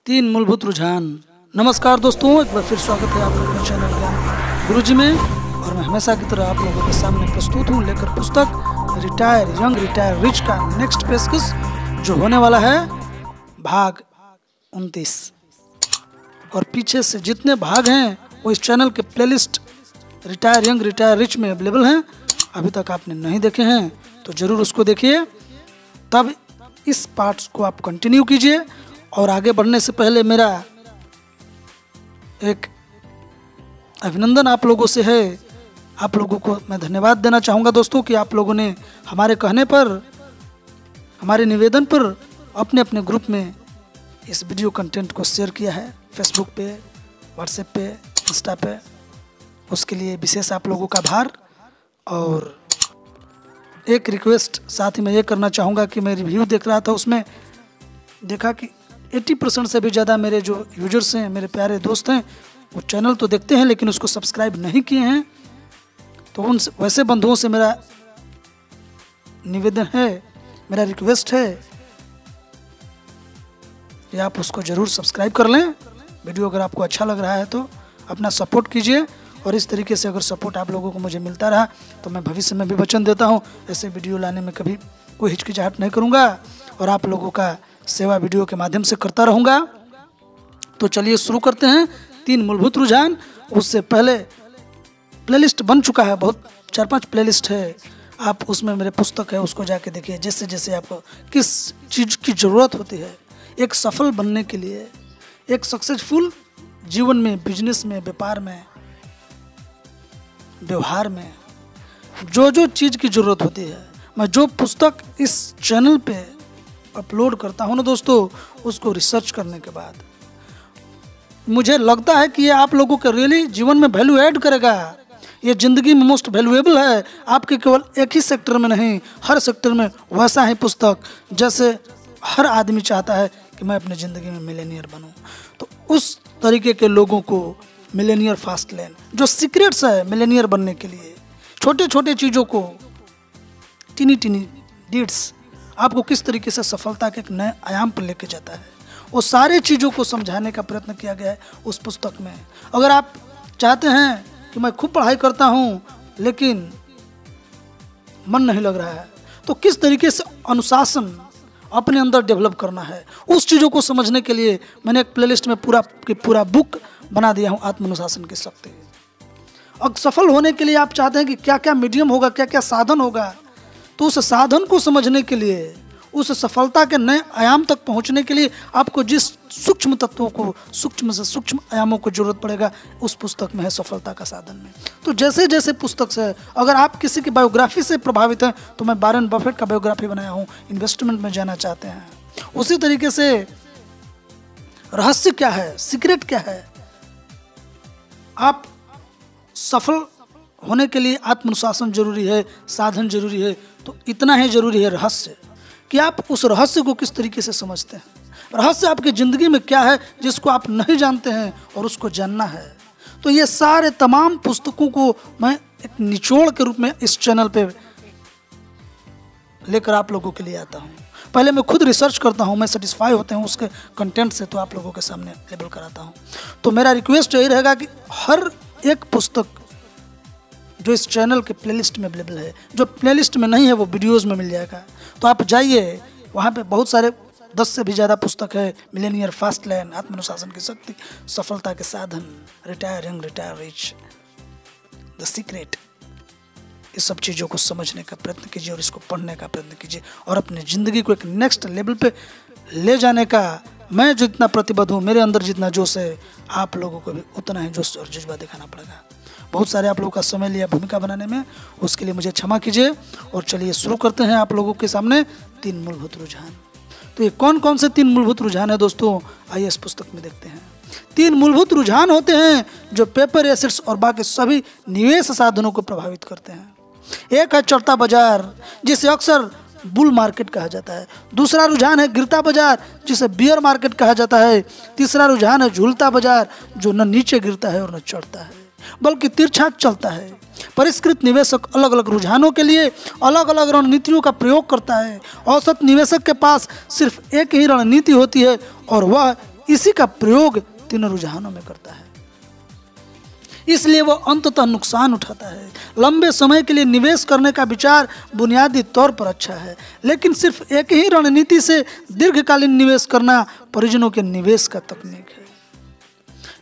तीन मूलभूत रुझान। नमस्कार दोस्तों, एक बार फिर स्वागत है आपका अपने चैनल ज्ञान गुरुजी में। और मैं हमेशा की तरह आप लोगों के सामने प्रस्तुत हूँ लेकर पुस्तक रिटायर यंग रिटायर रिच का नेक्स्ट पेशकश, जो होने वाला है भाग 29। और पीछे से जितने भाग हैं वो इस चैनल के playlist retire young retire rich में अवेलेबल हैं। अभी तक आपने नहीं देखे हैं तो ज़रूर उसको देखिए, तब इस पार्ट्स को आप कंटिन्यू कीजिए। और आगे बढ़ने से पहले मेरा एक अभिनंदन आप लोगों से है। आप लोगों को मैं धन्यवाद देना चाहूँगा दोस्तों कि आप लोगों ने हमारे कहने पर, हमारे निवेदन पर अपने अपने ग्रुप में इस वीडियो कंटेंट को शेयर किया है, फेसबुक पे, व्हाट्सएप पे, इंस्टा पे। उसके लिए विशेष आप लोगों का आभार। और एक रिक्वेस्ट साथ ही मैं ये करना चाहूँगा कि मैं रिव्यू देख रहा था, उसमें देखा कि 80% से भी ज़्यादा मेरे जो यूजर्स हैं, मेरे प्यारे दोस्त हैं, वो चैनल तो देखते हैं लेकिन उसको सब्सक्राइब नहीं किए हैं। तो उन वैसे बंधुओं से मेरा निवेदन है, मेरा रिक्वेस्ट है कि आप उसको ज़रूर सब्सक्राइब कर लें। वीडियो अगर आपको अच्छा लग रहा है तो अपना सपोर्ट कीजिए। और इस तरीके से अगर सपोर्ट आप लोगों को मुझे मिलता रहा तो मैं भविष्य में भी वचन देता हूँ, ऐसे वीडियो लाने में कभी कोई हिचकिचाहट नहीं करूँगा और आप लोगों का सेवा वीडियो के माध्यम से करता रहूँगा। तो चलिए शुरू करते हैं। तीन मूलभूत रुझान। उससे पहले प्लेलिस्ट बन चुका है, बहुत 4-5 प्लेलिस्ट है, आप उसमें मेरे पुस्तक है उसको जाके देखिए। जैसे जैसे आपको किस चीज़ की ज़रूरत होती है एक सफल बनने के लिए, एक सक्सेसफुल जीवन में, बिजनेस में, व्यापार में, व्यवहार में, जो जो चीज़ की ज़रूरत होती है, मैं जो पुस्तक इस चैनल पे अपलोड करता हूँ ना दोस्तों, उसको रिसर्च करने के बाद मुझे लगता है कि ये आप लोगों के रियली जीवन में वैल्यू ऐड करेगा। ये ज़िंदगी में मोस्ट वैल्यूएबल है, आपके केवल एक ही सेक्टर में नहीं, हर सेक्टर में वैसा ही पुस्तक जैसे हर आदमी चाहता है कि मैं अपनी ज़िंदगी में मिलेनियर बनूं। तो उस तरीके के लोगों को मिलेनियर फास्ट लेन, जो सीक्रेट्स है मिलेनियर बनने के लिए, छोटे छोटे चीज़ों को, टीनी टीनी डीड्स आपको किस तरीके से सफलता के एक नए आयाम पर लेके जाता है, वो सारे चीज़ों को समझाने का प्रयत्न किया गया है उस पुस्तक में। अगर आप चाहते हैं कि मैं खूब पढ़ाई करता हूँ लेकिन मन नहीं लग रहा है, तो किस तरीके से अनुशासन अपने अंदर डेवलप करना है, उस चीज़ों को समझने के लिए मैंने एक प्लेलिस्ट में पूरा बुक बना दिया हूँ, आत्मानुशासन की शक्ति। और सफल होने के लिए आप चाहते हैं कि क्या क्या मीडियम होगा, क्या क्या साधन होगा, तो उस साधन को समझने के लिए, उस सफलता के नए आयाम तक पहुंचने के लिए आपको जिस सूक्ष्म तत्वों को, सूक्ष्म से सूक्ष्म आयामों को जरूरत पड़ेगा, उस पुस्तक में है, सफलता का साधन में। तो जैसे जैसे पुस्तक से, अगर आप किसी की बायोग्राफी से प्रभावित हैं तो मैं वॉरेन बफेट का बायोग्राफी बनाया हूँ, इन्वेस्टमेंट में जाना चाहते हैं। उसी तरीके से रहस्य क्या है, सीक्रेट क्या है, आप सफल होने के लिए आत्मानुशासन जरूरी है, साधन जरूरी है, तो इतना ही जरूरी है रहस्य, कि आप उस रहस्य को किस तरीके से समझते हैं। रहस्य आपकी ज़िंदगी में क्या है जिसको आप नहीं जानते हैं और उसको जानना है। तो ये सारे तमाम पुस्तकों को मैं एक निचोड़ के रूप में इस चैनल पे लेकर आप लोगों के लिए आता हूँ। पहले मैं खुद रिसर्च करता हूँ, मैं सेटिस्फाई होते हैं उसके कंटेंट से, तो आप लोगों के सामने लेबल कराता हूँ। तो मेरा रिक्वेस्ट यही रहेगा कि हर एक पुस्तक जो इस चैनल के प्लेलिस्ट में अवेलेबल है, जो प्लेलिस्ट में नहीं है वो वीडियोस में मिल जाएगा, तो आप जाइए, वहाँ पे बहुत सारे 10 से भी ज़्यादा पुस्तक है। मिलेनियर फास्ट लेन, आत्मानुशासन की शक्ति, सफलता के साधन, retire young retire rich, the secret, इस सब चीज़ों को समझने का प्रयत्न कीजिए और इसको पढ़ने का प्रयत्न कीजिए और अपनी ज़िंदगी को एक नेक्स्ट लेवल पे ले जाने का मैं जितना प्रतिबद्ध हूँ, मेरे अंदर जितना जोश है, आप लोगों को भी उतना ही जोश और जज्बा दिखाना पड़ेगा। बहुत सारे आप लोगों का समय लिया भूमिका बनाने में, उसके लिए मुझे क्षमा कीजिए। और चलिए शुरू करते हैं आप लोगों के सामने तीन मूलभूत रुझान। तो ये कौन कौन से तीन मूलभूत रुझान है दोस्तों, आइए इस पुस्तक में देखते हैं। तीन मूलभूत रुझान होते हैं जो पेपर एसेट्स और बाकी सभी निवेश साधनों को प्रभावित करते हैं। एक है चढ़ता बाजार, जिसे अक्सर बुल मार्केट कहा जाता है। दूसरा रुझान है गिरता बाजार, जिसे बियर मार्केट कहा जाता है। तीसरा रुझान है झूलता बाजार, जो न नीचे गिरता है और न चढ़ता है बल्कि तिरछा चलता है। परिष्कृत निवेशक अलग अलग रुझानों के लिए अलग अलग रणनीतियों का प्रयोग करता है। औसत निवेशक के पास सिर्फ एक ही रणनीति होती है और वह इसी का प्रयोग तीनों रुझानों में करता है। इसलिए वो अंततः नुकसान उठाता है। लंबे समय के लिए निवेश करने का विचार बुनियादी तौर पर अच्छा है, लेकिन सिर्फ एक ही रणनीति से दीर्घकालीन निवेश करना परिजनों के निवेश का तकनीक है।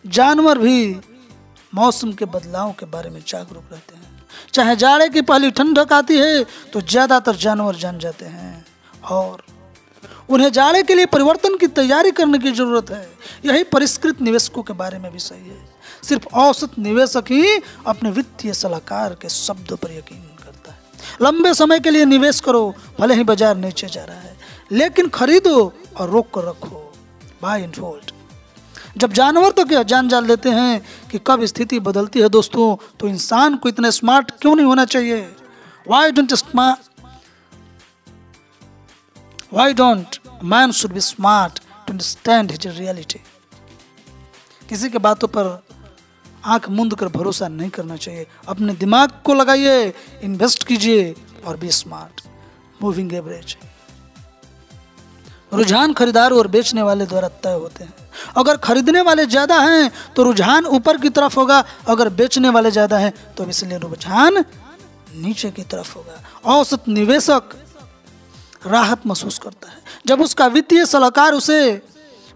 जानवर भी मौसम के बदलाव के बारे में जागरूक रहते हैं। चाहे जाड़े की पहली ठंडक आती है तो ज्यादातर जानवर जान जाते हैं और उन्हें जाड़े के लिए परिवर्तन की तैयारी करने की जरूरत है। यही परिष्कृत निवेशकों के बारे में भी सही है। सिर्फ औसत निवेशक ही अपने वित्तीय सलाहकार के शब्दों पर यकीन करता है। लंबे समय के लिए निवेश करो, भले ही बाजार नीचे जा रहा है, लेकिन खरीदो और रोक कर रखो। Buy and hold. जब जानवर तो क्या जान लेते हैं कि कब स्थिति बदलती है दोस्तों, तो इंसान को इतने स्मार्ट क्यों नहीं होना चाहिए? Why don't man should be smart to understand his reality? किसी के बातों पर आंख मूंद कर भरोसा नहीं करना चाहिए। अपने दिमाग को लगाइए, इन्वेस्ट कीजिए और बी स्मार्ट। Moving average. रुझान खरीदार और बेचने वाले द्वारा तय होते हैं। अगर खरीदने वाले ज्यादा हैं तो रुझान ऊपर की तरफ होगा, अगर बेचने वाले ज्यादा हैं तो इसलिए रुझान नीचे की तरफ होगा। औसत निवेशक राहत महसूस करता है जब उसका वित्तीय सलाहकार उसे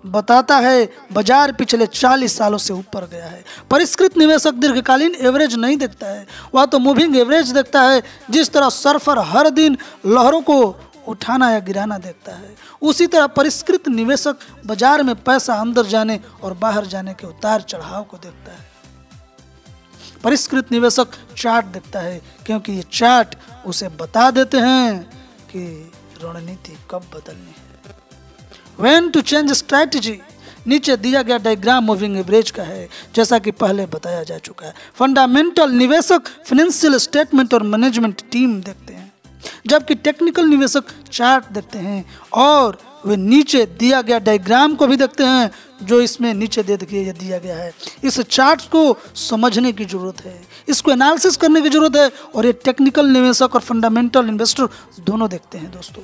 बताता है बाजार पिछले 40 सालों से ऊपर गया है। परिष्कृत निवेशक दीर्घकालीन एवरेज नहीं देखता है, वह तो मूविंग एवरेज देखता है। जिस तरह सर्फर हर दिन लहरों को उठाना या गिराना देखता है, उसी तरह परिष्कृत निवेशक बाजार में पैसा अंदर जाने और बाहर जाने के उतार चढ़ाव को देखता है। परिष्कृत निवेशक चार्ट देखता है, क्योंकि ये चार्ट उसे बता देते हैं कि रणनीति कब बदलनी है। When to change strategy। नीचे दिया गया डायग्राम मूविंग एवरेज का है, जैसा कि पहले बताया जा चुका है। फंडामेंटल निवेशक फाइनेंशियल स्टेटमेंट और मैनेजमेंट टीम देखते हैं, जबकि टेक्निकल निवेशक चार्ट देखते हैं और वे नीचे दिया गया डायग्राम को भी देखते हैं, जो इसमें नीचे दिया गया है। इस चार्ट को समझने की जरूरत है, इसको एनालिसिस करने की जरूरत है, और ये टेक्निकल निवेशक और फंडामेंटल इन्वेस्टर दोनों देखते हैं दोस्तों।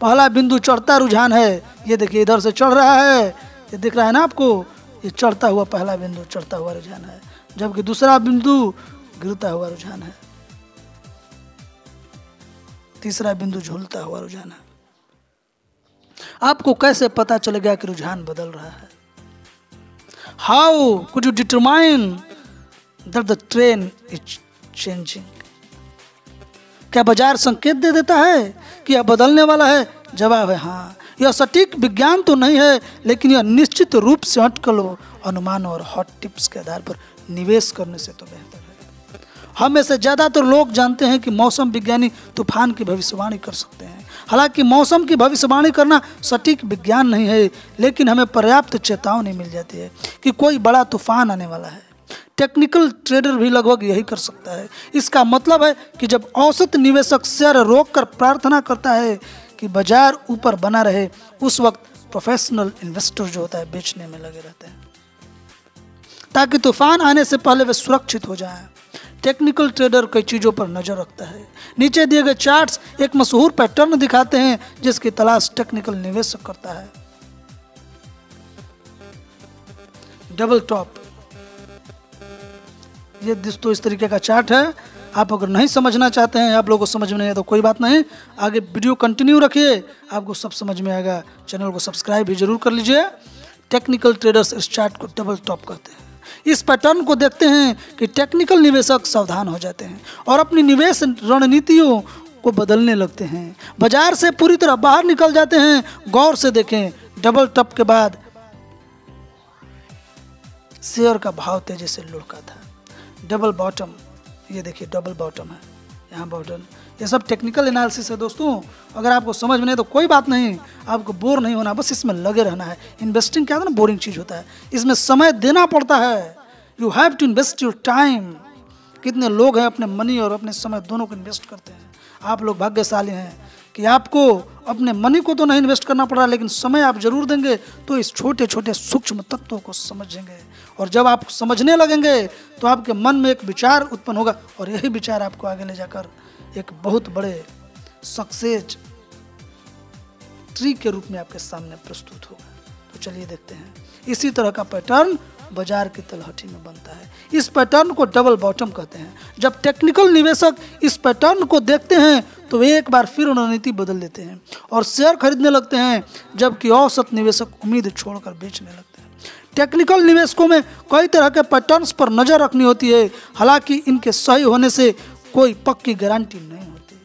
पहला बिंदु चढ़ता रुझान है, ये देखिए इधर से चढ़ रहा है, ये दिख रहा है ना आपको, ये चढ़ता हुआ पहला बिंदु चढ़ता हुआ रुझान है, जबकि दूसरा बिंदु गिरता हुआ रुझान है, तीसरा बिंदु झूलता हुआ रुझान है। आपको कैसे पता चलेगा कि रुझान बदल रहा है? How could you determine that the train is changing? क्या बाजार संकेत दे देता है कि यह बदलने वाला है? जवाब है हाँ। यह सटीक विज्ञान तो नहीं है, लेकिन यह निश्चित रूप से अटकल अनुमान और हॉट टिप्स के आधार पर निवेश करने से तो बेहतर है। हम में से ज्यादातर लोग जानते हैं कि मौसम विज्ञानी तूफान की भविष्यवाणी कर सकते हैं। हालांकि मौसम की भविष्यवाणी करना सटीक विज्ञान नहीं है, लेकिन हमें पर्याप्त चेतावनी मिल जाती है कि कोई बड़ा तूफान आने वाला है। टेक्निकल ट्रेडर भी लगभग यही कर सकता है। इसका मतलब है कि जब औसत निवेशक शेयर रोककर प्रार्थना करता है कि बाजार ऊपर बना रहे, उस वक्त प्रोफेशनल इन्वेस्टर जो होता है बेचने में लगे रहते हैं, ताकि तूफान आने से पहले वे सुरक्षित हो जाएं। टेक्निकल ट्रेडर कई चीजों पर नजर रखता है। नीचे दिए गए चार्ट्स एक मशहूर पैटर्न दिखाते हैं जिसकी तलाश टेक्निकल निवेशक करता है। डबल टॉप, ये दोस्तों इस तरीके का चार्ट है। आप अगर नहीं समझना चाहते हैं, आप लोगों को समझ में नहीं है तो कोई बात नहीं, आगे वीडियो कंटिन्यू रखिए, आपको सब समझ में आएगा। चैनल को सब्सक्राइब भी जरूर कर लीजिए। टेक्निकल ट्रेडर्स इस चार्ट को डबल टॉप कहते हैं। इस पैटर्न को देखते हैं कि टेक्निकल निवेशक सावधान हो जाते हैं और अपनी निवेश रणनीतियों को बदलने लगते हैं, बाजार से पूरी तरह बाहर निकल जाते हैं। गौर से देखें, डबल टॉप के बाद शेयर का भाव तेजी से लुढ़का था। डबल बॉटम, ये देखिए डबल बॉटम है, यहाँ बॉटम। ये सब टेक्निकल एनालिसिस है दोस्तों। अगर आपको समझ में नहीं तो कोई बात नहीं, आपको बोर नहीं होना, बस इसमें लगे रहना है। इन्वेस्टिंग क्या है ना, बोरिंग चीज़ होता है, इसमें समय देना पड़ता है। You have to invest your time. कितने लोग हैं अपने मनी और अपने समय दोनों को इन्वेस्ट करते हैं। आप लोग भाग्यशाली हैं कि आपको अपने मनी को तो नहीं इन्वेस्ट करना पड़ रहा, लेकिन समय आप जरूर देंगे तो इस छोटे छोटे सूक्ष्म तत्वों को समझेंगे। और जब आप समझने लगेंगे तो आपके मन में एक विचार उत्पन्न होगा, और यही विचार आपको आगे ले जाकर एक बहुत बड़े सक्सेस ट्री के रूप में आपके सामने प्रस्तुत होगा। चलिए देखते हैं। इसी तरह का पैटर्न बाजार की तलहटी में बनता है। इस पैटर्न को डबल बॉटम कहते हैं। जब टेक्निकल निवेशक इस पैटर्न को देखते हैं तो वे एक बार फिर रणनीति बदल देते हैं और शेयर खरीदने लगते हैं, जबकि औसत निवेशक उम्मीद छोड़कर बेचने लगते हैं। टेक्निकल निवेशकों में कई तरह के पैटर्न्स पर नजर रखनी होती है, हालांकि इनके सही होने से कोई पक्की गारंटी नहीं होती।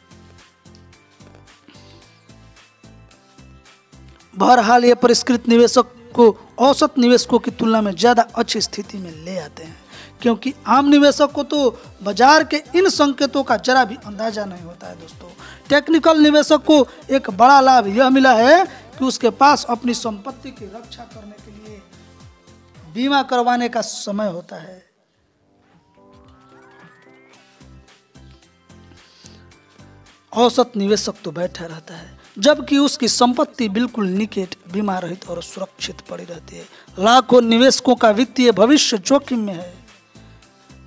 बहरहाल ये परिष्कृत निवेशक को औसत निवेशकों की तुलना में ज़्यादा अच्छी स्थिति में ले आते हैं, क्योंकि आम निवेशक को तो बाजार के इन संकेतों का जरा भी अंदाजा नहीं होता है। दोस्तों, टेक्निकल निवेशक को एक बड़ा लाभ यह मिला है कि उसके पास अपनी संपत्ति की रक्षा करने के लिए बीमा करवाने का समय होता है। औसत निवेशक तो बैठा रहता है, जबकि उसकी संपत्ति बिल्कुल निकट, बीमा रहित और सुरक्षित पड़ी रहती है। लाखों निवेशकों का वित्तीय भविष्य जोखिम में है।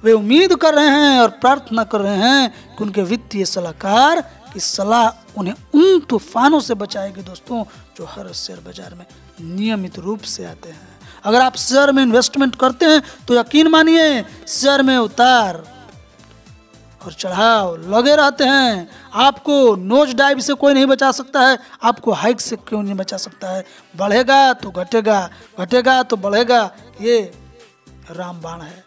वे उम्मीद कर रहे हैं और प्रार्थना कर रहे हैं कि उनके वित्तीय सलाहकार की सलाह उन्हें उन तूफानों से बचाएगी दोस्तों, जो हर शेयर बाजार में नियमित रूप से आते हैं। अगर आप शेयर में इन्वेस्टमेंट करते हैं तो यकीन मानिए शेयर में उतार और चढ़ाव लगे रहते हैं। आपको नोज डाइव से कोई नहीं बचा सकता है, आपको हाइक से क्यों नहीं बचा सकता है। बढ़ेगा तो घटेगा, घटेगा तो बढ़ेगा, ये रामबाण है।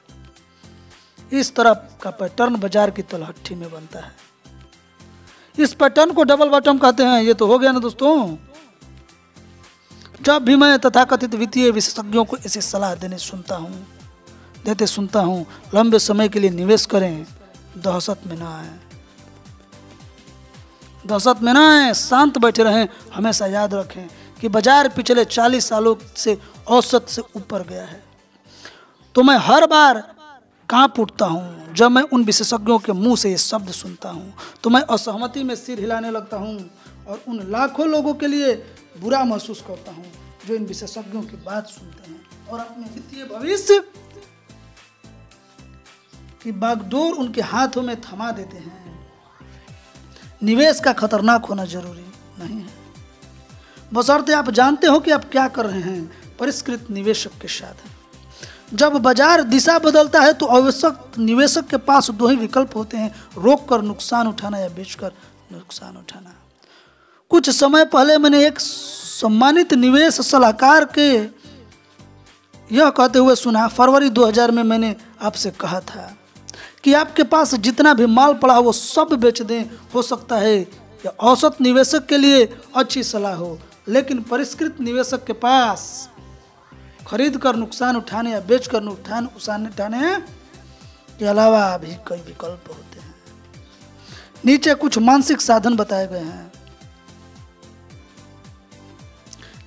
इस तरह का पैटर्न बाजार की तलहटी में बनता है। इस पैटर्न को डबल बॉटम कहते हैं। ये तो हो गया ना दोस्तों। जब भी मैं तथाकथित वित्तीय विशेषज्ञों को ऐसी सलाह देते सुनता हूँ, लंबे समय के लिए निवेश करें, दहशत में ना आए, दहशत में ना आए, शांत बैठे रहें। हमेशा याद रखें कि बाजार पिछले 40 सालों से औसत से ऊपर गया है। तो मैं हर बार कांप उठता हूँ जब मैं उन विशेषज्ञों के मुंह से ये शब्द सुनता हूँ, तो मैं असहमति में सिर हिलाने लगता हूँ और उन लाखों लोगों के लिए बुरा महसूस करता हूँ जो इन विशेषज्ञों की बात सुनते हैं और अपने वित्तीय भविष्य की बागडोर उनके हाथों में थमा देते हैं। निवेश का खतरनाक होना जरूरी नहीं है, बशर्ते आप जानते हो कि आप क्या कर रहे हैं। परिष्कृत निवेशक के साथ जब बाजार दिशा बदलता है तो आवश्यक निवेशक के पास दो ही विकल्प होते हैं, रोक कर नुकसान उठाना या बेचकर नुकसान उठाना। कुछ समय पहले मैंने एक सम्मानित निवेश सलाहकार के यह कहते हुए सुना, फरवरी 2000 में मैंने आपसे कहा था कि आपके पास जितना भी माल पड़ा वो सब बेच दें। हो सकता है यह औसत निवेशक के लिए अच्छी सलाह हो, लेकिन परिष्कृत निवेशक के पास खरीद कर नुकसान उठाने या बेच कर नुकसान उठाने के अलावा भी कई विकल्प होते हैं। नीचे कुछ मानसिक साधन बताए गए हैं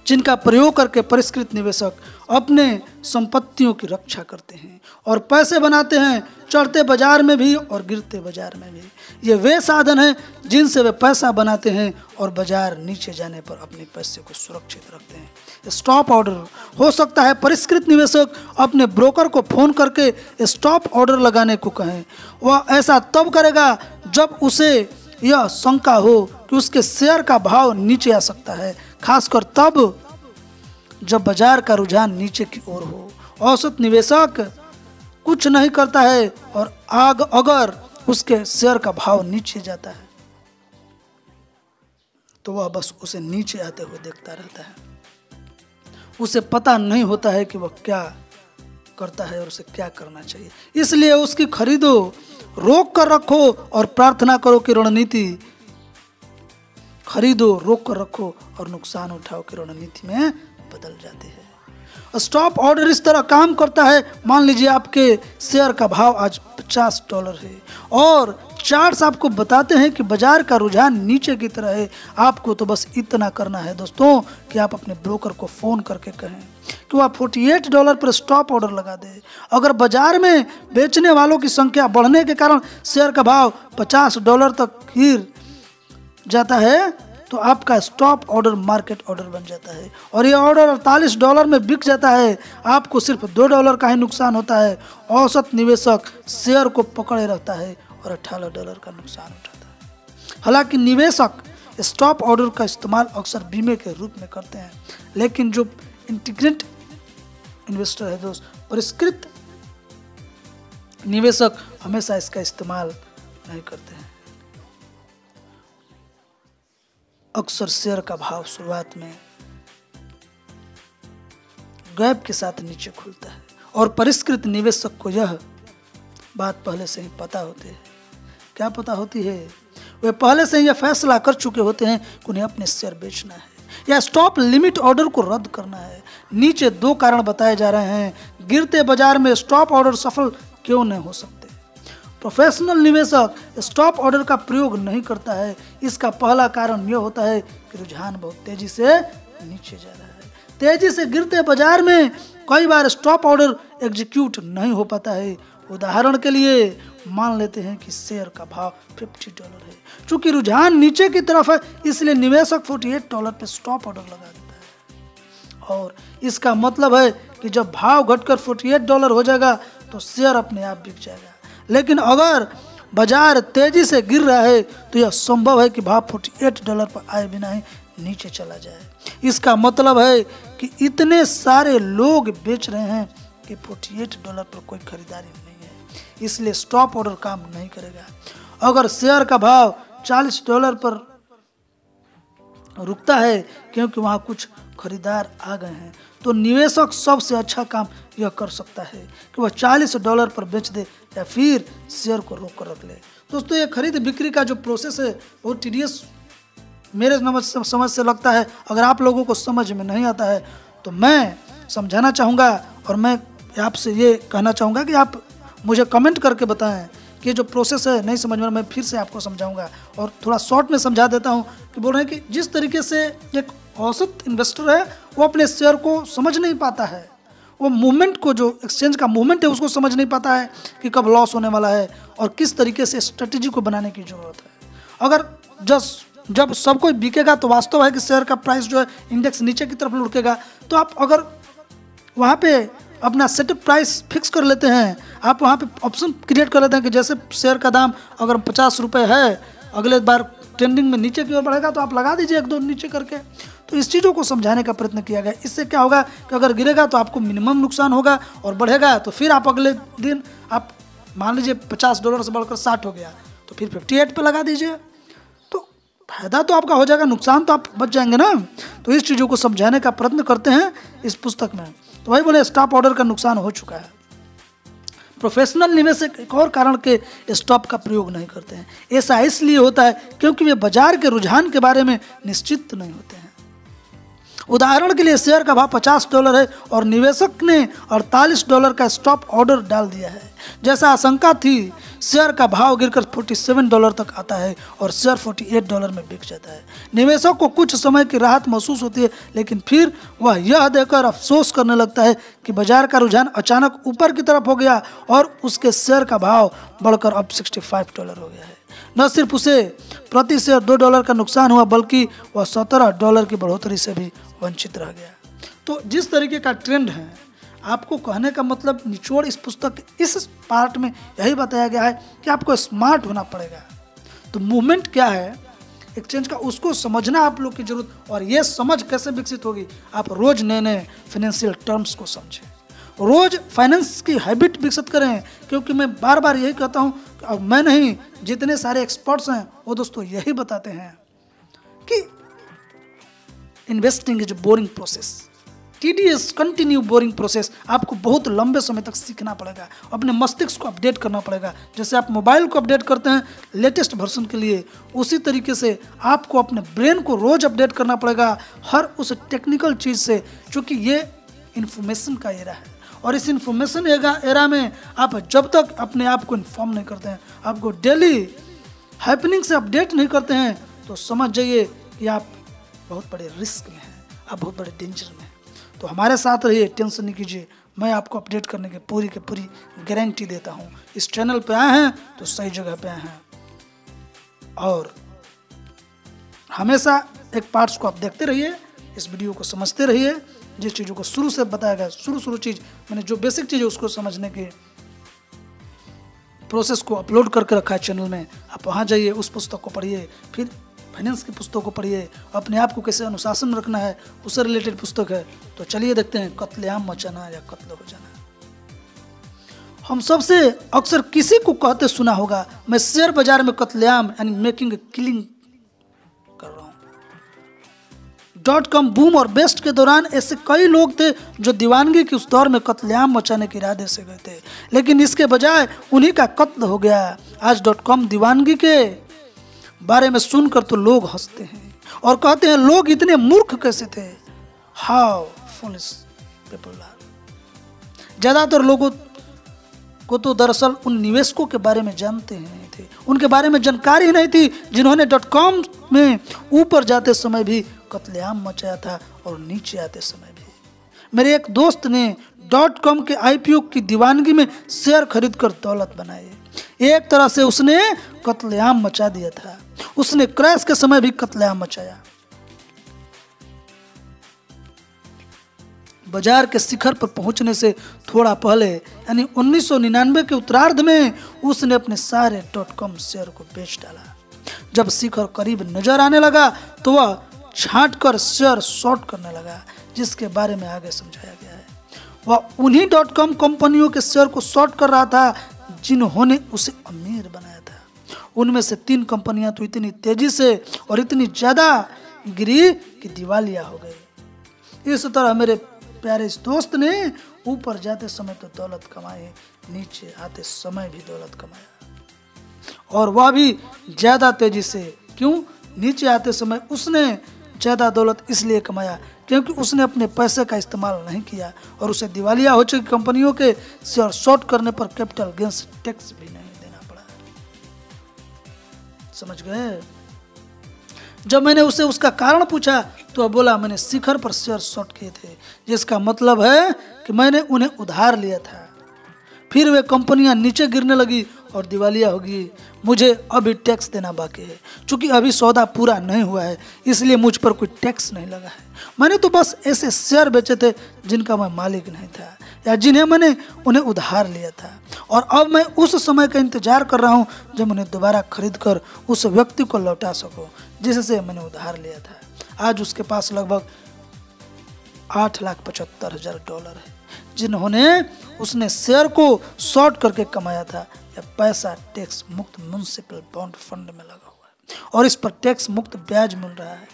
जिनका प्रयोग करके परिष्कृत निवेशक अपने संपत्तियों की रक्षा करते हैं और पैसे बनाते हैं, चढ़ते बाजार में भी और गिरते बाजार में भी। ये वे साधन हैं जिनसे वे पैसा बनाते हैं और बाजार नीचे जाने पर अपने पैसे को सुरक्षित रखते हैं। स्टॉप ऑर्डर हो सकता है परिष्कृत निवेशक अपने ब्रोकर को फोन करके स्टॉप ऑर्डर लगाने को कहें। वह ऐसा तब करेगा जब उसे यह शंका हो कि उसके शेयर का भाव नीचे आ सकता है, खासकर तब जब बाजार का रुझान नीचे की ओर हो। औसत निवेशक कुछ नहीं करता है और अगर उसके शेयर का भाव नीचे जाता है तो वह बस उसे नीचे आते हुए देखता रहता है। उसे पता नहीं होता है कि वह क्या करता है और उसे क्या करना चाहिए। इसलिए उसकी खरीदो, रोक कर रखो और प्रार्थना करो कि रणनीति खरीदो, रोक कर रखो और नुकसान उठाओ की रणनीति में बदल जाती है। स्टॉप ऑर्डर इस तरह काम करता है। मान लीजिए आपके शेयर का भाव आज $50 है और चार्ट्स आपको बताते हैं कि बाजार का रुझान नीचे की तरह है। आपको तो बस इतना करना है दोस्तों कि आप अपने ब्रोकर को फ़ोन करके कहें कि वह $48 पर स्टॉप ऑर्डर लगा दे। अगर बाजार में बेचने वालों की संख्या बढ़ने के कारण शेयर का भाव $50 तक गिर जाता है तो आपका स्टॉप ऑर्डर मार्केट ऑर्डर बन जाता है और ये ऑर्डर $48 में बिक जाता है। आपको सिर्फ $2 का ही नुकसान होता है। औसत निवेशक शेयर को पकड़े रहता है और $18 का नुकसान उठाता है। हालांकि निवेशक स्टॉप ऑर्डर का इस्तेमाल अक्सर बीमे के रूप में करते हैं, लेकिन जो इंटीग्रेट इन्वेस्टर है दोस्त। परिष्कृत निवेशक हमेशा इसका इस्तेमाल नहीं करते हैं। अक्सर शेयर का भाव शुरुआत में गैप के साथ नीचे खुलता है और परिष्कृत निवेशक को यह बात पहले से ही पता होती है। क्या पता होती है? वे पहले से ही यह फैसला कर चुके होते हैं कि उन्हें अपने शेयर बेचना है या स्टॉप लिमिट ऑर्डर को रद्द करना है। नीचे 2 कारण बताए जा रहे हैं गिरते बाजार में स्टॉप ऑर्डर सफल क्यों नहीं हो सकते। प्रोफेशनल निवेशक स्टॉप ऑर्डर का प्रयोग नहीं करता है। इसका पहला कारण यह होता है कि रुझान बहुत तेजी से नीचे जा रहा है। तेजी से गिरते बाजार में कई बार स्टॉप ऑर्डर एग्जीक्यूट नहीं हो पाता है। उदाहरण के लिए मान लेते हैं कि शेयर का भाव $50 है। चूंकि रुझान नीचे की तरफ है इसलिए निवेशक $48 पे स्टॉप ऑर्डर लगा देता है और इसका मतलब है कि जब भाव घटकर $48 हो जाएगा तो शेयर अपने आप बिक जाएगा। लेकिन अगर बाजार तेजी से गिर रहा है तो यह संभव है कि भाव $48 पर आए बिना ही नीचे चला जाए। इसका मतलब है कि इतने सारे लोग बेच रहे हैं कि $48 पर कोई खरीदारी नहीं है, इसलिए स्टॉप ऑर्डर काम नहीं करेगा। अगर शेयर का भाव $40 पर रुकता है क्योंकि वहां कुछ खरीदार आ गए हैं तो निवेशक सबसे अच्छा काम यह कर सकता है कि वह $40 पर बेच दे या फिर शेयर को रोक कर रख ले। दोस्तों ये खरीद बिक्री का जो प्रोसेस है बहुत टीडियस मेरे समझ से लगता है। अगर आप लोगों को समझ में नहीं आता है तो मैं समझाना चाहूँगा और मैं आपसे ये कहना चाहूँगा कि आप मुझे कमेंट करके बताएं कि जो प्रोसेस है नहीं समझ में, मैं फिर से आपको समझाऊंगा और थोड़ा शॉर्ट में समझा देता हूँ कि बोल रहे हैं कि जिस तरीके से एक औसत इन्वेस्टर है वो अपने शेयर को समझ नहीं पाता है, वो मूवमेंट को, जो एक्सचेंज का मूवमेंट है उसको समझ नहीं पाता है कि कब लॉस होने वाला है और किस तरीके से स्ट्रेटेजी को बनाने की ज़रूरत है। अगर जब सब कोई बिकेगा तो वास्तव है कि शेयर का प्राइस जो है इंडेक्स नीचे की तरफ लुढ़केगा। तो आप अगर वहाँ पे अपना सेटअप प्राइस फिक्स कर लेते हैं, आप वहाँ पे ऑप्शन क्रिएट कर लेते हैं कि जैसे शेयर का दाम अगर ₹50 है, अगले बार ट्रेंडिंग में नीचे की ओर बढ़ेगा तो आप लगा दीजिए 1-2 नीचे करके। तो इस चीज़ों को समझाने का प्रयत्न किया गया। इससे क्या होगा कि अगर गिरेगा तो आपको मिनिमम नुकसान होगा और बढ़ेगा तो फिर आप अगले दिन आप मान लीजिए $50 से बढ़कर 60 हो गया तो फिर 58 पे लगा दीजिए, तो फायदा तो आपका हो जाएगा, नुकसान तो आप बच जाएंगे ना। तो इस चीज़ों को समझाने का प्रयत्न करते हैं इस पुस्तक में। तो वही बोले स्टॉप ऑर्डर का नुकसान हो चुका है। प्रोफेशनल निवेशक एक और कारण के स्टॉप का प्रयोग नहीं करते हैं। ऐसा इसलिए होता है क्योंकि वे बाजार के रुझान के बारे में निश्चित नहीं होते हैं। उदाहरण के लिए शेयर का भाव $50 है और निवेशक ने $48 का स्टॉप ऑर्डर डाल दिया है। जैसा आशंका थी शेयर का भाव गिरकर $47 तक आता है और शेयर $48 में बिक जाता है। निवेशक को कुछ समय की राहत महसूस होती है लेकिन फिर वह यह देखकर अफसोस करने लगता है कि बाजार का रुझान अचानक ऊपर की तरफ हो गया और उसके शेयर का भाव बढ़कर अब $65 हो गया है। न सिर्फ उसे प्रति शेयर $2 का नुकसान हुआ बल्कि वह $17 की बढ़ोतरी से भी वंचित रह गया। तो जिस तरीके का ट्रेंड है, आपको कहने का मतलब निचोड़ इस पुस्तक के इस पार्ट में यही बताया गया है कि आपको स्मार्ट होना पड़ेगा। तो मूवमेंट क्या है एक्सचेंज का उसको समझना आप लोग की जरूरत, और ये समझ कैसे विकसित होगी, आप रोज नए नए फाइनेंशियल टर्म्स को समझें, रोज फाइनेंस की हैबिट विकसित करें। क्योंकि मैं बार बार यही कहता हूँ, अब मैं नहीं, जितने सारे एक्सपर्ट्स हैं वो दोस्तों यही बताते हैं कि investing is boring process, TDS continue boring process. आपको बहुत लंबे समय तक सीखना पड़ेगा, अपने मस्तिष्क को अपडेट करना पड़ेगा। जैसे आप मोबाइल को अपडेट करते हैं लेटेस्ट वर्जन के लिए, उसी तरीके से आपको अपने ब्रेन को रोज अपडेट करना पड़ेगा हर उस टेक्निकल चीज़ से, क्योंकि ये इन्फॉर्मेशन का एरा है। और इस इन्फॉर्मेशन एरा में आप जब तक अपने आप को इन्फॉर्म नहीं करते हैं, आपको डेली हैपनिंग से अपडेट नहीं करते हैं, तो समझ जाइए कि आप बहुत बड़े रिस्क में हैं, आप बहुत बड़े डेंजर में हैं। तो हमारे साथ रहिए, टेंशन नहीं कीजिए, मैं आपको अपडेट करने की पूरी गारंटी देता हूँ। इस चैनल पे आए हैं तो सही जगह पे आए हैं, और हमेशा एक पार्ट्स को आप देखते रहिए, इस वीडियो को समझते रहिए। जिस चीज़ों को शुरू से बताया गया, शुरू चीज़ मैंने जो बेसिक चीज़ है उसको समझने के प्रोसेस को अपलोड करके रखा है चैनल में, आप वहाँ जाइए, उस पुस्तक को पढ़िए, फिर फाइनेंस की पुस्तकों को पढ़िए, अपने आप को कैसे अनुशासन में रखना है उससे रिलेटेड पुस्तक है। तो चलिए देखते हैं कत्लेआम मचाना या कत्ल हो जाना। हम सबसे अक्सर किसी को कहते सुना होगा, मैं शेयर बाजार में कत्लेआम यानी मेकिंग ए किलिंग कर रहा हूँ। .com बूम और बेस्ट के दौरान ऐसे कई लोग थे जो दीवानगी के उस दौर में कत्लेआम मचाने के इरादे से गए थे, लेकिन इसके बजाय उन्हीं का कत्ल हो गया। आज .com दीवानगी के बारे में सुनकर तो लोग हंसते हैं और कहते हैं लोग इतने मूर्ख कैसे थे। How foolish people are. ज्यादातर लोगों को तो दरअसल उन निवेशकों के बारे में जानते ही नहीं थे, उनके बारे में जानकारी नहीं थी जिन्होंने .com में ऊपर जाते समय भी कत्लेआम मचाया था और नीचे आते समय भी। मेरे एक दोस्त ने .com के IPO की दीवानगी में शेयर खरीदकर दौलत बनाई। एक तरह से उसने कत्लेआम मचा दिया था। उसने क्रैश के समय भी कत्लेआम मचाया। बाजार के शिखर पर पहुंचने से थोड़ा पहले यानी 1999 के उत्तरार्ध में उसने अपने सारे .com शेयर को बेच डाला। जब शिखर करीब नजर आने लगा तो वह छांट कर शेयर शॉर्ट करने लगा, जिसके बारे में आगे समझाया गया है। वह उन्हीं .com कंपनियों के शेयर को शॉर्ट कर रहा था जिन्होंने उसे अमीर बनाया था। उनमें से 3 कंपनियां तो इतनी तेजी से और इतनी ज्यादा गिरी कि दिवालिया हो गई। इस तरह मेरे प्यारे इस दोस्त ने ऊपर जाते समय तो दौलत कमाई, नीचे आते समय भी दौलत कमाया, और वह भी ज्यादा तेजी से। क्यों? नीचे आते समय उसने ज्यादा दौलत इसलिए कमाया क्योंकि उसने अपने पैसे का इस्तेमाल नहीं किया और उसे दिवालिया हो चुकी कंपनियों के शेयर शॉर्ट करने पर कैपिटल गेन्स टैक्स भी नहीं देना पड़ा। समझ गए? जब मैंने उसे उसका कारण पूछा तो वह बोला मैंने शिखर पर शेयर शॉर्ट किए थे, जिसका मतलब है कि मैंने उन्हें उधार लिया था। फिर वे कंपनियां नीचे गिरने लगी और दिवालिया होगी। मुझे अभी टैक्स देना बाकी है। चूंकि अभी सौदा पूरा नहीं हुआ है इसलिए मुझ पर कोई टैक्स नहीं लगा है। मैंने तो बस ऐसे शेयर बेचे थे जिनका मैं मालिक नहीं था या जिन्हें मैंने उन्हें उधार लिया था, और अब मैं उस समय का इंतजार कर रहा हूँ जब उन्हें दोबारा खरीद कर उस व्यक्ति को लौटा सकूँ जिससे मैंने उधार लिया था। आज उसके पास लगभग $8,75,000 है जिन्होंने उसने शेयर को शॉर्ट करके कमाया था। यह पैसा टैक्स मुक्त म्युनिसिपल बॉन्ड फंड में लगा हुआ है और इस पर टैक्स मुक्त ब्याज मिल रहा है।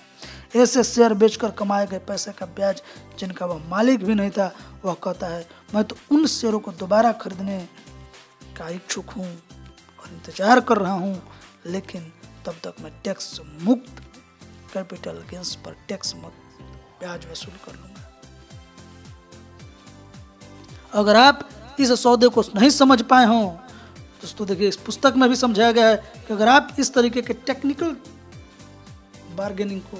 ऐसे शेयर बेचकर कमाए गए पैसे का ब्याज जिनका वह मालिक भी नहीं था, वह कहता है मैं तो उन शेयरों को दोबारा खरीदने का इच्छुक हूँ और इंतजार कर रहा हूँ, लेकिन तब तक मैं टैक्स मुक्त कैपिटल गेन्स पर टैक्स मुक्त ब्याज वसूल कर लूँगा। अगर आप इस सौदे को नहीं समझ पाए हों दोस्तों, देखिए इस पुस्तक में भी समझाया गया है कि अगर आप इस तरीके के टेक्निकल बार्गेनिंग को,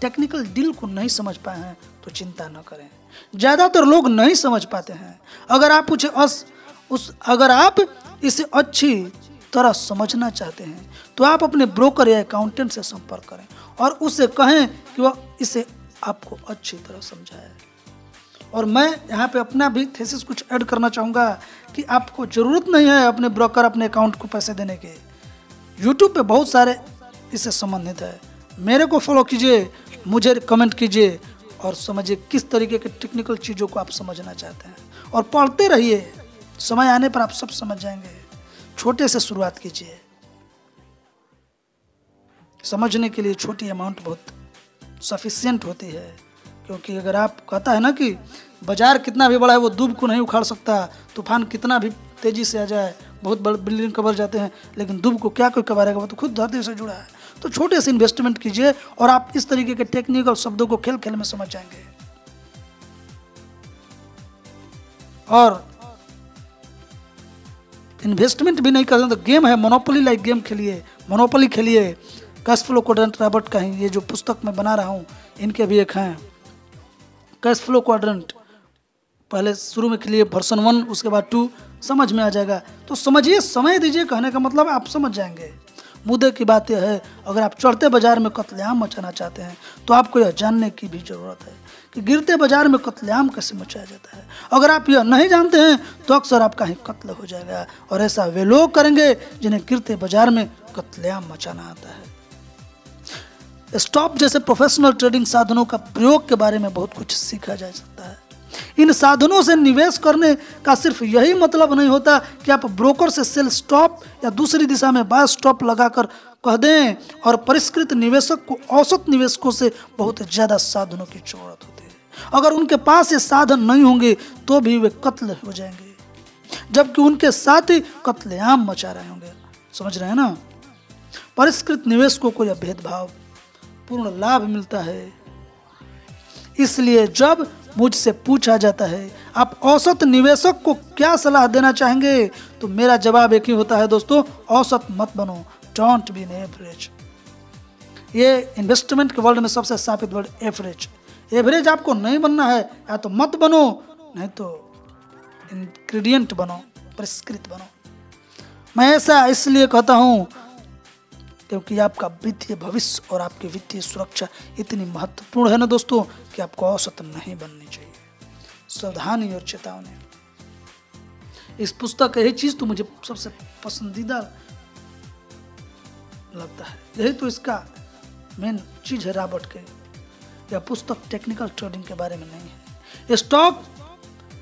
टेक्निकल डील को नहीं समझ पाए हैं तो चिंता न करें। ज़्यादातर लोग नहीं समझ पाते हैं। अगर आप इसे अच्छी तरह समझना चाहते हैं तो आप अपने ब्रोकर या अकाउंटेंट से संपर्क करें और उससे कहें कि वह इसे आपको अच्छी तरह समझाए। और मैं यहाँ पे अपना भी थीसिस कुछ ऐड करना चाहूँगा कि आपको ज़रूरत नहीं है अपने ब्रोकर, अपने अकाउंट को पैसे देने के। यूट्यूब पे बहुत सारे इससे संबंधित है। मेरे को फॉलो कीजिए, मुझे कमेंट कीजिए और समझिए किस तरीके के टेक्निकल चीज़ों को आप समझना चाहते हैं, और पढ़ते रहिए। समय आने पर आप सब समझ जाएंगे। छोटे से शुरुआत कीजिए। समझने के लिए छोटी अमाउंट बहुत सफिशिएंट होती है, क्योंकि अगर आप कहता है ना कि बाजार कितना भी बड़ा है वो दूब को नहीं उखाड़ सकता, तूफान कितना भी तेजी से आ जाए, बहुत बड़े बिल्डिंग कबर जाते हैं लेकिन दूब को क्या कोई कबारेगा, वो तो खुद धरती से जुड़ा है। तो छोटे से इन्वेस्टमेंट कीजिए और आप इस तरीके के टेक्निकल शब्दों को खेल खेल में समझ जाएंगे। और इन्वेस्टमेंट भी नहीं करते तो गेम है, मोनोपोली लाइक गेम खेलिए, मोनोपोली खेलिए। कैश फ्लो क्वाड्रेंट रॉबर्ट का ही ये जो पुस्तक मैं बना रहा हूँ इनके भी एक हैं कैश फ्लो क्वाड्रेंट। पहले शुरू में खेलिए वर्जन 1, उसके बाद 2, समझ में आ जाएगा। तो समझिए, समय दीजिए, कहने का मतलब आप समझ जाएंगे। मुद्दे की बात यह है, अगर आप चढ़ते बाजार में कत्लेआम मचाना चाहते हैं तो आपको यह जानने की भी ज़रूरत है कि गिरते बाजार में कत्लेआम कैसे मचाया जाता है। अगर आप यह नहीं जानते हैं तो अक्सर आपका ही कत्ल हो जाएगा, और ऐसा वे लोग करेंगे जिन्हें गिरते बाजार में कत्लेआम मचाना आता है। स्टॉप जैसे प्रोफेशनल ट्रेडिंग साधनों का प्रयोग के बारे में बहुत कुछ सीखा जा सकता है। इन साधनों से निवेश करने का सिर्फ यही मतलब नहीं होता कि आप ब्रोकर से सेल स्टॉप या दूसरी दिशा में बाय स्टॉप लगाकर कह दें, और परिष्कृत निवेशक को औसत निवेशकों से बहुत ज़्यादा साधनों की जरूरत होती है। अगर उनके पास ये साधन नहीं होंगे तो भी वे कत्ल हो जाएंगे, जबकि उनके साथी कत्लेआम मचा रहे होंगे। समझ रहे हैं ना? परिष्कृत निवेशकों को यह भेदभाव पूर्ण लाभ मिलता है। इसलिए जब मुझसे पूछा जाता है आप औसत निवेशक को क्या सलाह देना चाहेंगे, तो मेरा जवाब एक ही होता है दोस्तों, औसत मत बनो, डोंट बी एन एवरेज। ये इन्वेस्टमेंट के वर्ल्ड में सबसे स्थापित वर्ड एवरेज। एवरेज आपको नहीं बनना है, या तो मत बनो, नहीं तो इंग्रेडिएंट बनो, परिष्कृत बनो। मैं ऐसा इसलिए कहता हूँ क्योंकि आपका वित्तीय भविष्य और आपकी वित्तीय सुरक्षा इतनी महत्वपूर्ण है ना दोस्तों, कि आपको औसत नहीं बननी चाहिए। सावधानी और चेतावनी। इस पुस्तक यही चीज तो मुझे सबसे पसंदीदा लगता है, यही तो इसका मेन चीज है रॉबर्ट के। यह पुस्तक टेक्निकल ट्रेडिंग के बारे में नहीं है। स्टॉक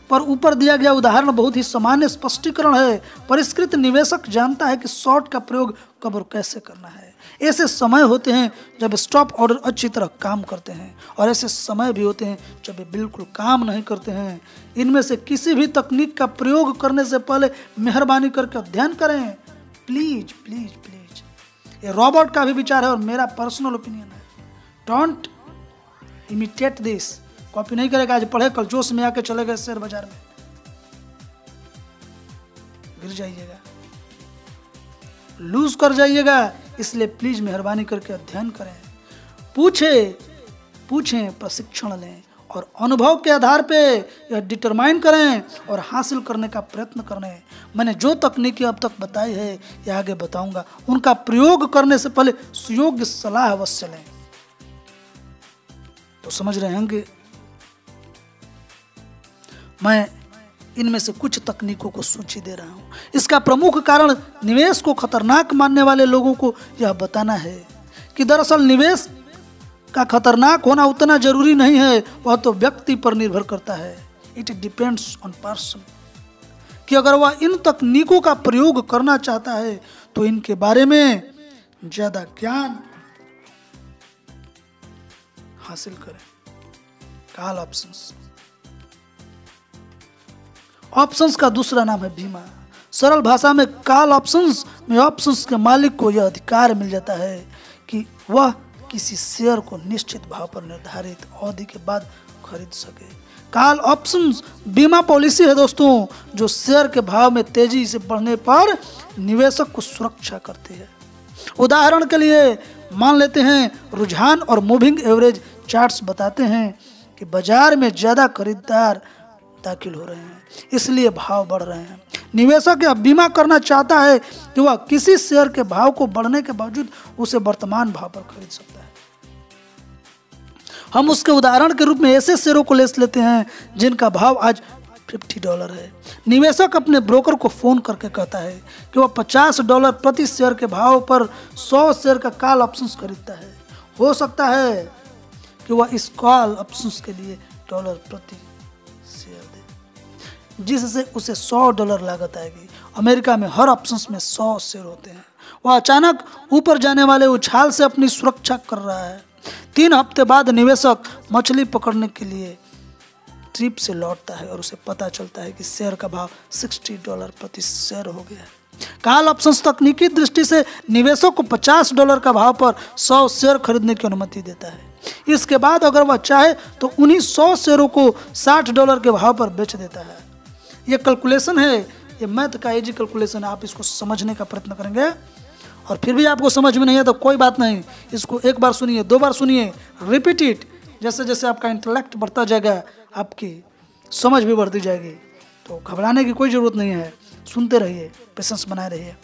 पर ऊपर दिया गया उदाहरण बहुत ही सामान्य स्पष्टीकरण है। परिष्कृत निवेशक जानता है कि शॉर्ट का प्रयोग कब और कैसे करना है। ऐसे समय होते हैं जब स्टॉप ऑर्डर अच्छी तरह काम करते हैं, और ऐसे समय भी होते हैं जब वे बिल्कुल काम नहीं करते हैं। इनमें से किसी भी तकनीक का प्रयोग करने से पहले मेहरबानी करके अध्ययन करें, प्लीज प्लीज प्लीज। ये रॉबर्ट का भी विचार है और मेरा पर्सनल ओपिनियन है। Don't imitate this. कॉपी नहीं करेगा, आज पढ़े कल जोश में आके चले गए शेयर बाजार में, गिर जाइएगा, लूज कर जाइएगा। इसलिए प्लीज मेहरबानी करके अध्ययन करें, पूछें, प्रशिक्षण लें, और अनुभव के आधार पे यह डिटरमाइन करें और हासिल करने का प्रयत्न करें। मैंने जो तकनीकें अब तक बताई है या आगे बताऊंगा, उनका प्रयोग करने से पहले सुयोग्य सलाह अवश्य लें। तो समझ रहे हैं कि मैं इनमें से कुछ तकनीकों को सूची दे रहा हूं। इसका प्रमुख कारण निवेश को खतरनाक मानने वाले लोगों को यह बताना है कि दरअसल निवेश का खतरनाक होना उतना जरूरी नहीं है, वह तो व्यक्ति पर निर्भर करता है। इट डिपेंड्स ऑन पर्सन, कि अगर वह इन तकनीकों का प्रयोग करना चाहता है तो इनके बारे में ज्यादा ज्ञान हासिल करें। Call options. ऑप्शंस का दूसरा नाम है बीमा। सरल भाषा में कॉल ऑप्शंस में ऑप्शंस के मालिक को यह अधिकार मिल जाता है कि वह किसी शेयर को निश्चित भाव पर निर्धारित अवधि के बाद खरीद सके। कॉल ऑप्शंस बीमा पॉलिसी है दोस्तों, जो शेयर के भाव में तेजी से बढ़ने पर निवेशक को सुरक्षा करती है। उदाहरण के लिए मान लेते हैं रुझान और मूविंग एवरेज चार्ट्स बताते हैं कि बाजार में ज्यादा खरीदार दाखिल हो रहे हैं, इसलिए भाव बढ़ रहे हैं। निवेशक यह बीमा करना चाहता है कि वह किसी शेयर के भाव को बढ़ने के बावजूद उसे वर्तमान भाव पर खरीद सकता है। हम उसके उदाहरण के रूप में ऐसे शेयरों को ले लेते हैं जिनका भाव आज $50 है। निवेशक अपने ब्रोकर को फोन करके कहता है कि वह $50 प्रति शेयर के भाव पर 100 शेयर का कॉल ऑप्शंस खरीदता है। हो सकता है कि वह इस कॉल ऑप्शंस के लिए $1 प्रति शेयर दे, जिससे उसे $100 लागत आएगी। अमेरिका में हर ऑप्शंस में 100 शेयर होते हैं। वह अचानक ऊपर जाने वाले उछाल से अपनी सुरक्षा कर रहा है। 3 हफ्ते बाद निवेशक मछली पकड़ने के लिए ट्रिप से लौटता है और उसे पता चलता है कि शेयर का भाव $60 प्रति शेयर हो गया है। कॉल ऑप्शंस तकनीकी दृष्टि से निवेशक को $50 का भाव पर 100 शेयर खरीदने की अनुमति देता है। इसके बाद अगर वह चाहे तो उन्हीं 100 शेयरों को $60 के भाव पर बेच देता है। ये कैलकुलेशन है, ये मैथ का इजी कैलकुलेशन है। आप इसको समझने का प्रयत्न करेंगे और फिर भी आपको समझ में नहीं है तो कोई बात नहीं, इसको एक बार सुनिए, 2 बार सुनिए, रिपीट इट। जैसे जैसे आपका इंटेलेक्ट बढ़ता जाएगा, आपकी समझ भी बढ़ती जाएगी। तो घबराने की कोई ज़रूरत नहीं है, सुनते रहिए, पेशेंस बनाए रहिए।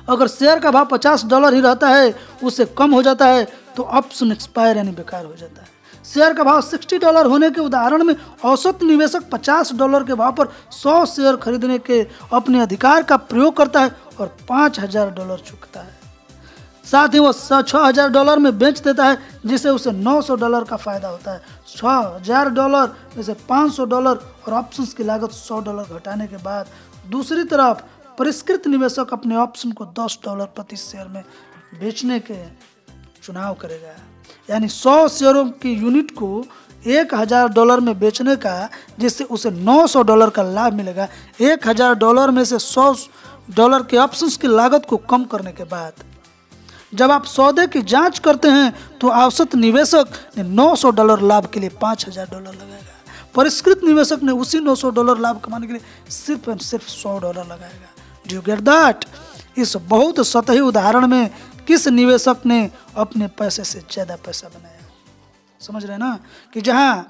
अगर शेयर का भाव $50 ही रहता है, उससे कम हो जाता है तो ऑप्शन एक्सपायर यानी बेकार हो जाता है। शेयर का भाव $60 होने के उदाहरण में औसत निवेशक $50 के भाव पर 100 शेयर खरीदने के अपने अधिकार का प्रयोग करता है और $5000 चुकता है। साथ ही वो $6,000 में बेच देता है, जिससे उसे $900 का फायदा होता है। $6,000 में से $500 और ऑप्शंस की लागत $100 घटाने के बाद दूसरी तरफ परिष्कृत निवेशक अपने ऑप्शन को $10 प्रति शेयर में बेचने के चुनाव करेगा। यानी 100 शेयरों की यूनिट को $1,000 में बेचने का, जिससे उसे $900 का लाभ मिलेगा। $1,000 में से $100 के ऑप्शंस की लागत को कम करने के बाद जब आप सौदे की जांच करते हैं तो औसत निवेशक ने $900 लाभ के लिए $5,000 लगाएगा। परिष्कृत निवेशक ने उसी $900 लाभ कमाने के लिए सिर्फ और सिर्फ $100 लगाएगा। Do you get that? इस बहुत सतही उदाहरण में किस निवेशक ने अपने पैसे से ज़्यादा पैसा बनाया? समझ रहे हैं ना कि जहां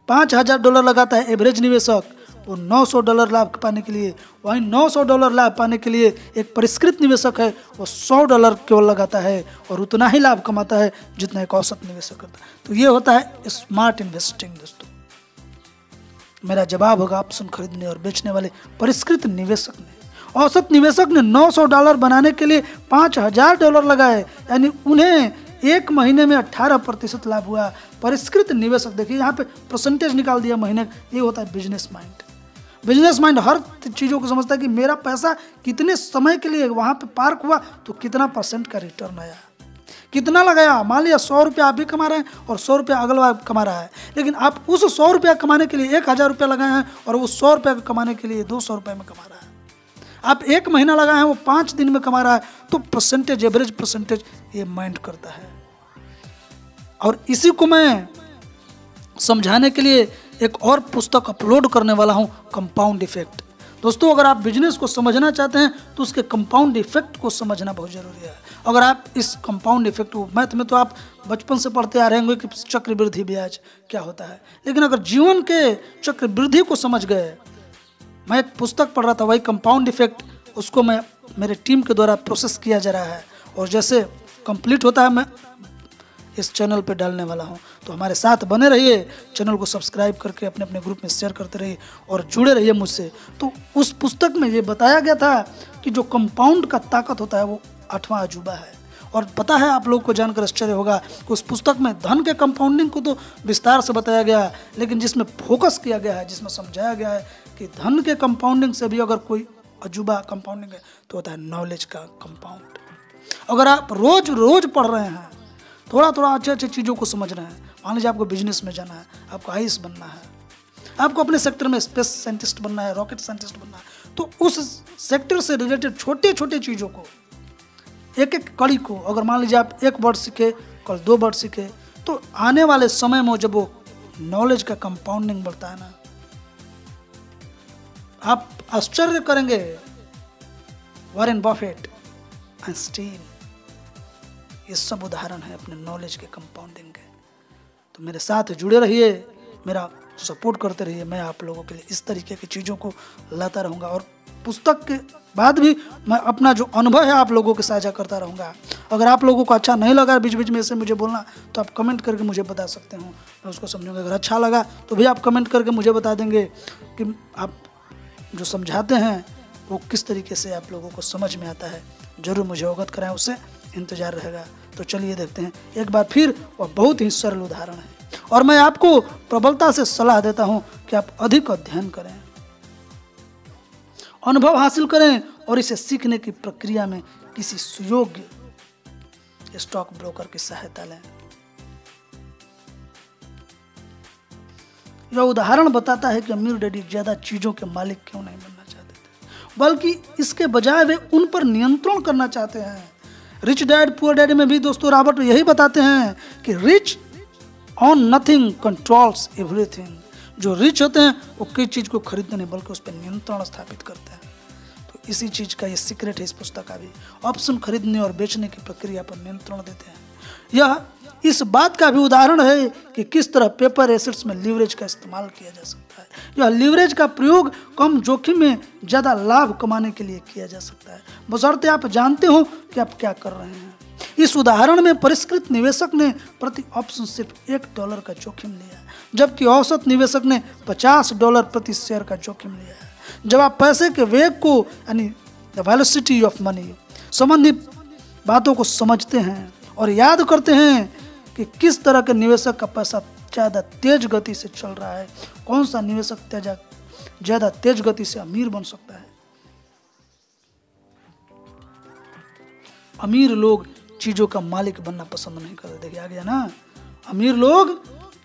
$5,000 लगाता है एवरेज निवेशक, वो $900 लाभ पाने के लिए, वहीं $900 लाभ पाने के लिए एक परिष्कृत निवेशक है, वो $100 केवल लगाता है और उतना ही लाभ कमाता है जितना एक औसत निवेशक करता है। तो ये होता है स्मार्ट इन्वेस्टिंग दोस्तों। मेरा जवाब होगा ऑप्शन खरीदने और बेचने वाले परिष्कृत निवेशक ने। औसत निवेशक ने $900 बनाने के लिए $5,000 लगाए, यानी उन्हें एक महीने में 18% लाभ हुआ। परिष्कृत निवेशक, देखिए यहाँ पे परसेंटेज निकाल दिया महीने, ये होता है बिजनेस माइंड। बिजनेस माइंड हर चीज़ों को समझता है कि मेरा पैसा कितने समय के लिए वहाँ पे पार्क हुआ तो कितना % का रिटर्न आया, कितना लगाया। मान लिया ₹100 आप भी कमा रहे हैं और ₹100 अगला कमा रहा है, लेकिन आप उस ₹100 कमाने के लिए $1,000 लगाए हैं और वो ₹100 कमाने के लिए $200 में कमा रहा है। आप 1 महीना लगाए हैं, वो 5 दिन में कमा रहा है। तो परसेंटेज, एवरेज परसेंटेज ये माइंड करता है। और इसी को मैं समझाने के लिए एक और पुस्तक अपलोड करने वाला हूं, कंपाउंड इफेक्ट। दोस्तों, अगर आप बिजनेस को समझना चाहते हैं तो उसके कंपाउंड इफेक्ट को समझना बहुत जरूरी है। अगर आप इस कंपाउंड इफेक्ट को, मैथ में तो आप बचपन से पढ़ते आ रहे होंगे कि चक्रवृद्धि ब्याज क्या होता है, लेकिन अगर जीवन के चक्रवृद्धि को समझ गए, मैं एक पुस्तक पढ़ रहा था, वही कंपाउंड इफेक्ट, उसको मैं मेरे टीम के द्वारा प्रोसेस किया जा रहा है और जैसे कंप्लीट होता है मैं इस चैनल पे डालने वाला हूं। तो हमारे साथ बने रहिए, चैनल को सब्सक्राइब करके अपने अपने ग्रुप में शेयर करते रहिए और जुड़े रहिए मुझसे। तो उस पुस्तक में ये बताया गया था कि जो कंपाउंड का ताकत होता है वो 8वां अजूबा है। और पता है, आप लोगों को जानकर आश्चर्य होगा कि उस पुस्तक में धन के कंपाउंडिंग को तो विस्तार से बताया गया, लेकिन जिसमें फोकस किया गया है, जिसमें समझाया गया है कि धन के कंपाउंडिंग से भी अगर कोई अजूबा कंपाउंडिंग है तो होता है नॉलेज का कंपाउंड। अगर आप रोज रोज पढ़ रहे हैं, थोड़ा थोड़ा अच्छे अच्छे चीज़ों को समझ रहे हैं, मान लीजिए आपको बिजनेस में जाना है, आपको आईएएस बनना है, आपको अपने सेक्टर में स्पेस साइंटिस्ट बनना है, रॉकेट साइंटिस्ट बनना है, तो उस सेक्टर से रिलेटेड छोटे छोटे चीज़ों को, एक एक कड़ी को, अगर मान लीजिए आप 1 वर्ड सीखे, कल 2 वर्ड सीखे, तो आने वाले समय में जब वो नॉलेज का कंपाउंडिंग बढ़ता है ना, आप आश्चर्य करेंगे। वॉरेन बफेट, आइंस्टीन, ये सब उदाहरण है अपने नॉलेज के कंपाउंडिंग के। तो मेरे साथ जुड़े रहिए, मेरा सपोर्ट करते रहिए। मैं आप लोगों के लिए इस तरीके की चीज़ों को लाता रहूँगा और पुस्तक के बाद भी मैं अपना जो अनुभव है आप लोगों के साझा करता रहूँगा। अगर आप लोगों को अच्छा नहीं लगा बीच बीच में से मुझे बोलना, तो आप कमेंट करके मुझे बता सकते हो, मैं उसको समझूंगा। अगर अच्छा लगा तो भी आप कमेंट करके मुझे बता देंगे कि आप जो समझाते हैं वो किस तरीके से आप लोगों को समझ में आता है। ज़रूर मुझे अवगत कराएं, उससे इंतज़ार रहेगा। तो चलिए देखते हैं एक बार फिर, वह बहुत ही सरल उदाहरण है और मैं आपको प्रबलता से सलाह देता हूं कि आप अधिक अध्ययन करें, अनुभव हासिल करें और इसे सीखने की प्रक्रिया में किसी सुयोग्य स्टॉक ब्रोकर की सहायता लें। यह उदाहरण बताता है कि अमीर डैडी ज्यादा चीजों के मालिक क्यों नहीं बनना चाहते थे, बल्कि इसके बजाय वे उन पर नियंत्रण करना चाहते हैं। रिच डैड पुअर डैड में भी दोस्तों रॉबर्ट यही बताते हैं कि rich on nothing controls everything. जो रिच होते हैं वो किसी चीज को खरीदते नहीं बल्कि उस पर नियंत्रण स्थापित करते हैं। तो इसी चीज का ये सीक्रेट है इस पुस्तक का भी। ऑप्शन खरीदने और बेचने की प्रक्रिया पर नियंत्रण देते हैं। यह इस बात का भी उदाहरण है कि किस तरह पेपर एसेट्स में लीवरेज का इस्तेमाल किया जा सकता है। यह लीवरेज का प्रयोग कम जोखिम में ज्यादा लाभ कमाने के लिए किया जा सकता है, बशर्ते आप जानते हो कि आप क्या कर रहे हैं। इस उदाहरण में परिष्कृत निवेशक ने प्रति ऑप्शन सिर्फ $1 का जोखिम लिया, जबकि औसत निवेशक ने $50 प्रति शेयर का जोखिम लिया। जब आप पैसे के वेग को यानी द वेलोसिटी ऑफ मनी संबंधी बातों को समझते हैं और याद करते हैं कि किस तरह के निवेशक का पैसा ज़्यादा तेज गति से चल रहा है, कौन सा निवेशक ज़्यादा तेज गति से अमीर बन सकता है। अमीर लोग चीज़ों का मालिक बनना पसंद नहीं करते। देखिए आ गया ना, अमीर लोग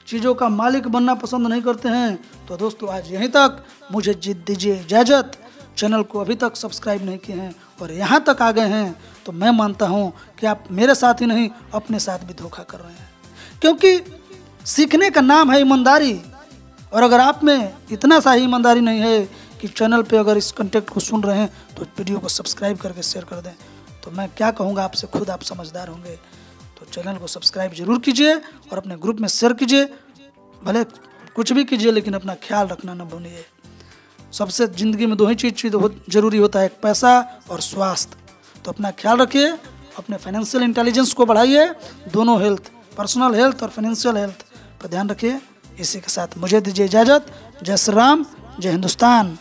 चीज़ों का मालिक बनना पसंद नहीं करते हैं। तो दोस्तों आज यहीं तक, मुझे दीजिए इजाज़त। चैनल को अभी तक सब्सक्राइब नहीं किए हैं और यहाँ तक आ गए हैं तो मैं मानता हूँ कि आप मेरे साथ ही नहीं अपने साथ भी धोखा कर रहे हैं, क्योंकि सीखने का नाम है ईमानदारी। और अगर आप में इतना सा ही ईमानदारी नहीं है कि चैनल पे अगर इस कंटेंट को सुन रहे हैं तो वीडियो को सब्सक्राइब करके शेयर कर दें, तो मैं क्या कहूँगा आपसे, खुद आप समझदार होंगे। तो चैनल को सब्सक्राइब जरूर कीजिए और अपने ग्रुप में शेयर कीजिए। भले कुछ भी कीजिए लेकिन अपना ख्याल रखना न भूलिए। सबसे ज़िंदगी में 2 ही चीज़ जरूरी होता है, एक पैसा और स्वास्थ्य। तो अपना ख्याल रखिए, अपने फाइनेंशियल इंटेलिजेंस को बढ़ाइए, दोनों हेल्थ, पर्सनल हेल्थ और फाइनेंशियल हेल्थ पर ध्यान रखिए। इसी के साथ मुझे दीजिए इजाज़त। जय श्री राम, जय हिंदुस्तान।